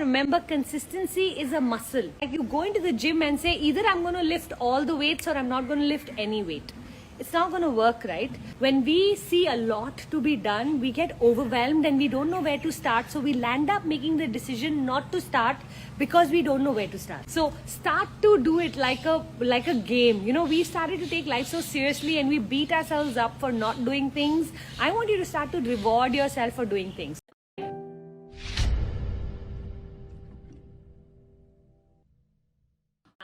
remember, consistency is a muscle. Like you go into the gym and say, either I'm going to lift all the weights or I'm not going to lift any weight. It's not going to work, right? When we see a lot to be done, we get overwhelmed and we don't know where to start. So we land up making the decision not to start because we don't know where to start. So start to do it like a game. You know, we started to take life so seriously and we beat ourselves up for not doing things. I want you to start to reward yourself for doing things.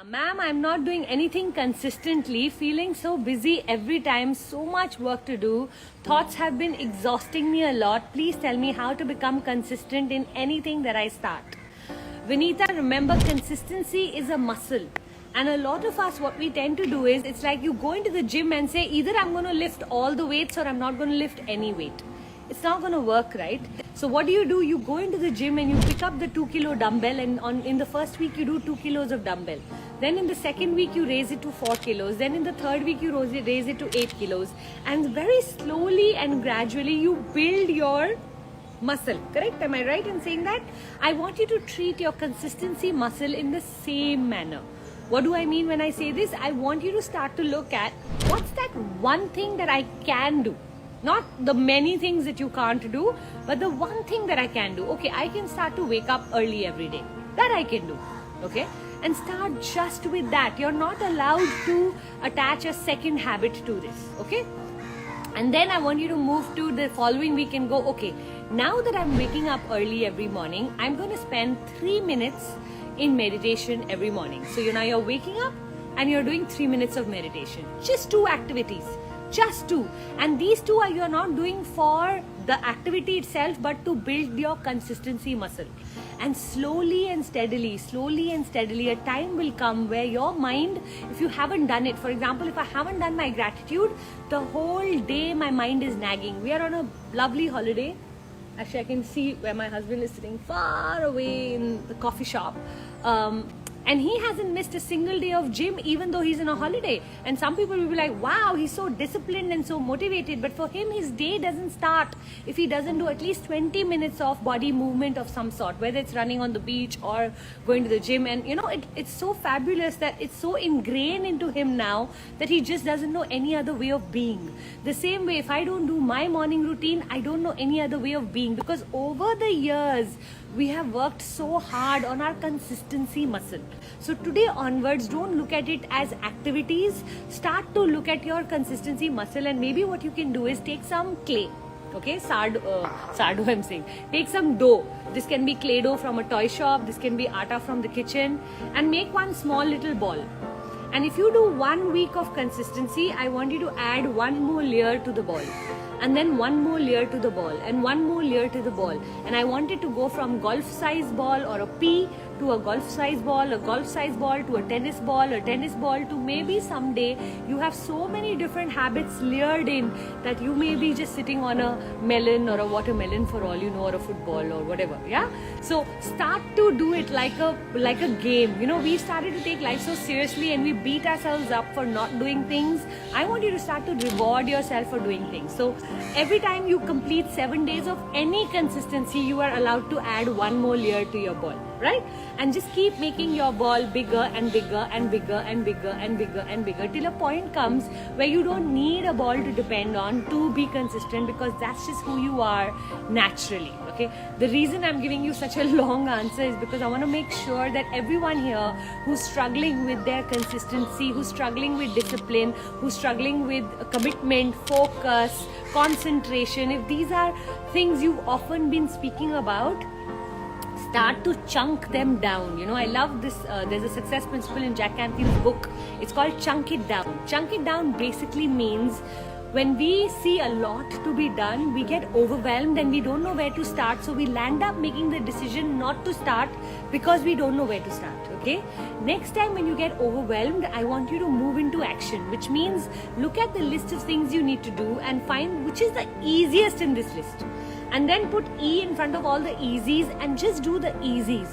Ma'am, I'm not doing anything consistently, feeling so busy every time, so much work to do. Thoughts have been exhausting me a lot. Please tell me how to become consistent in anything that I start. Vinita, remember, consistency is a muscle. And a lot of us, what we tend to do is, it's like you go into the gym and say, either I'm going to lift all the weights or I'm not going to lift any weight. It's not going to work, right? So what do? You go into the gym and you pick up the 2 kilo dumbbell, and in the first week you do 2 kilos of dumbbell. Then in the second week you raise it to 4 kilos. Then in the third week you raise it to 8 kilos. And very slowly and gradually you build your muscle. Correct? Am I right in saying that? I want you to treat your consistency muscle in the same manner. What do I mean when I say this? I want you to start to look at, what's that one thing that I can do? Not the many things that you can't do, but the one thing that I can do. Okay, I can start to wake up early every day. That I can do. Okay? And start just with that. You're not allowed to attach a second habit to this. Okay? And then I want you to move to the following week and go, okay, now that I'm waking up early every morning, I'm going to spend 3 minutes in meditation every morning. So you're waking up and you're doing 3 minutes of meditation. Just 2 activities. Just 2. And these 2 you're not doing for the activity itself, but to build your consistency muscle. And slowly and steadily, a time will come where your mind, if you haven't done it, for example, if I haven't done my gratitude, the whole day my mind is nagging. We are on a lovely holiday. Actually, I can see where my husband is sitting far away in the coffee shop. And he hasn't missed a single day of gym, even though he's on a holiday. And some people will be like, wow, he's so disciplined and so motivated. But for him, his day doesn't start if he doesn't do at least 20 minutes of body movement of some sort, whether it's running on the beach or going to the gym. And you know, it's so fabulous that it's so ingrained into him now that he just doesn't know any other way of being. The same way, if I don't do my morning routine, I don't know any other way of being, because over the years, we have worked so hard on our consistency muscle. So today onwards, don't look at it as activities. Start to look at your consistency muscle, and maybe what you can do is take some clay. Okay, sardo I'm saying. Take some dough. This can be clay dough from a toy shop. This can be atta from the kitchen. And make one small little ball. And if you do 1 week of consistency, I want you to add 1 more layer to the ball. And then 1 more layer to the ball, and 1 more layer to the ball. And I want it to go from golf size ball or a pea to a golf size ball to a tennis ball to maybe someday you have so many different habits layered in that you may be just sitting on a melon or a watermelon for all you know, or a football or whatever. Yeah. So start to do it like a game. You know, we started to take life so seriously and we beat ourselves up for not doing things. I want you to start to reward yourself for doing things. So every time you complete 7 days of any consistency, you are allowed to add 1 more layer to your ball, right? And just keep making your ball bigger and bigger and bigger and bigger and bigger and bigger till a point comes where you don't need a ball to depend on to be consistent, because that's just who you are naturally. Okay, the reason I'm giving you such a long answer is because I want to make sure that everyone here who's struggling with their consistency, who's struggling with discipline, who's struggling with commitment, focus, concentration, if these are things you've often been speaking about, start to chunk them down. You know, I love this. There's a success principle in Jack Canfield's book. It's called Chunk It Down. Chunk It Down basically means when we see a lot to be done, we get overwhelmed and we don't know where to start. So we land up making the decision not to start because we don't know where to start. Okay? Next time when you get overwhelmed, I want you to move into action, which means look at the list of things you need to do and find which is the easiest in this list. And then put E in front of all the easies and just do the easies.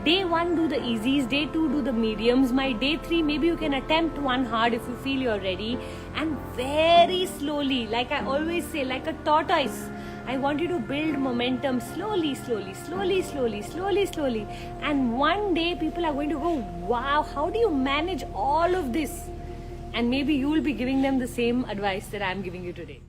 Day 1, do the easies. Day 2, do the mediums. My day 3, maybe you can attempt one hard if you feel you're ready. And very slowly, like I always say, like a tortoise, I want you to build momentum slowly, slowly, slowly, slowly, slowly, slowly. And one day people are going to go, wow, how do you manage all of this? And maybe you will be giving them the same advice that I'm giving you today.